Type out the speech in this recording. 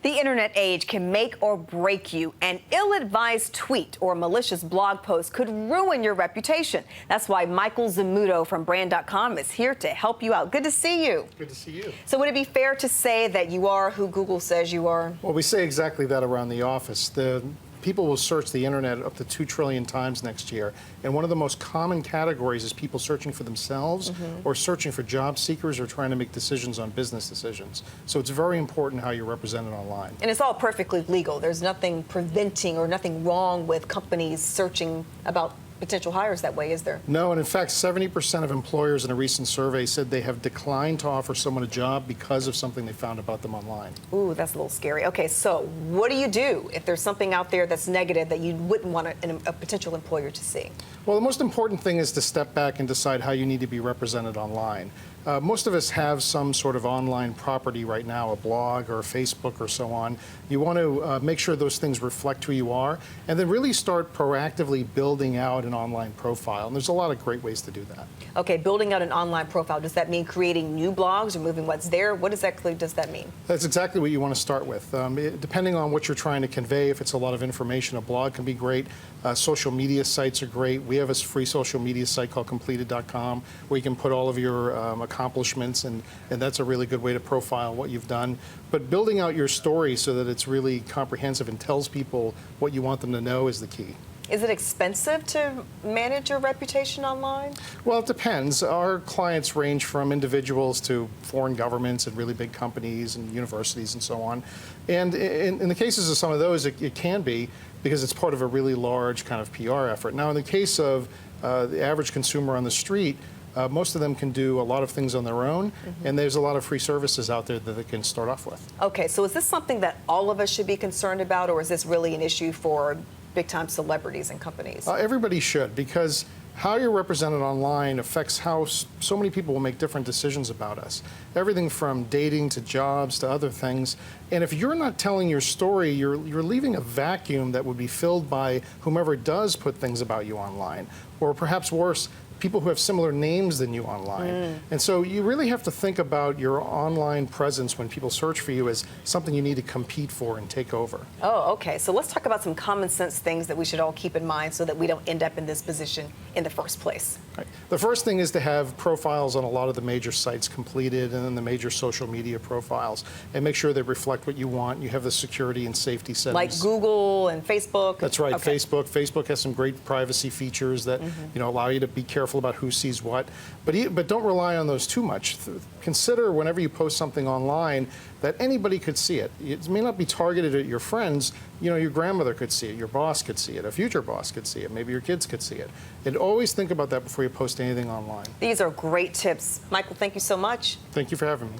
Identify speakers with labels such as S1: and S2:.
S1: The internet age can make or break you. An ill-advised tweet or malicious blog post could ruin your reputation. That's why Michael Zamuto from Brand.com is here to help you out. Good to see you.
S2: Good to see you.
S1: So would it be fair to say that you are who Google says you are?
S2: Well, we say exactly that around the office. People will search the internet up to 2 trillion times next year. And one of the most common categories is people searching for themselves or searching for job seekers or trying to make decisions on business decisions. So it's very important how you're represented online.
S1: And it's all perfectly legal. There's nothing preventing or nothing wrong with companies searching about potential hires that way, is there?
S2: No, and in fact, 70% of employers in a recent survey said they have declined to offer someone a job because of something they found about them online.
S1: Ooh, that's a little scary. Okay, so what do you do if there's something out there that's negative that you wouldn't want a potential employer to see?
S2: Well, the most important thing is to step back and decide how you need to be represented online. Most of us have some sort of online property right now, a blog or a Facebook or so on. You want to make sure those things reflect who you are, and then really start proactively building out an online profile. And there's a lot of great ways to do that.
S1: Okay, building out an online profile, does that mean creating new blogs or moving what's there? What exactly does that mean?
S2: That's exactly what you want to start with. Depending on what you're trying to convey, if it's a lot of information, a blog can be great. Social media sites are great. We have a free social media site called Completed.com where you can put all of your accomplishments, and that's a really good way to profile what you've done. But building out your story so that it's really comprehensive and tells people what you want them to know is the key.
S1: Is it expensive to manage your reputation online?
S2: Well, it depends. Our clients range from individuals to foreign governments and really big companies and universities and so on. And in the cases of some of those, it can be because it's part of a really large kind of PR effort. Now, in the case of the average consumer on the street, most of them can do a lot of things on their own, and there's a lot of free services out there that they can start off with.
S1: Okay, so is this something that all of us should be concerned about, or is this really an issue for big-time celebrities and companies?
S2: Everybody should, because how you're represented online affects how so many people will make different decisions about us. Everything from dating to jobs to other things. And if you're not telling your story, you're leaving a vacuum that would be filled by whomever does put things about you online. Or perhaps worse, people who have similar names than you online. And so you really have to think about your online presence when people search for you as something you need to compete for and take over.
S1: Oh, okay. So let's talk about some common sense things that we should all keep in mind so that we don't end up in this position in the first place.
S2: Right. The first thing is to have profiles on a lot of the major sites completed, and then the major social media profiles, and make sure they reflect what you want. You have the security and safety settings.
S1: Like Google and Facebook?
S2: That's right.
S1: Okay.
S2: Facebook has some great privacy features that allow you to be careful about who sees what, but don't rely on those too much. Consider whenever you post something online that anybody could see it. It may not be targeted at your friends. You know, your grandmother could see it, your boss could see it, a future boss could see it, maybe your kids could see it. And always think about that before you post anything online.
S1: These are great tips. Michael, thank you so much.
S2: Thank you for having me.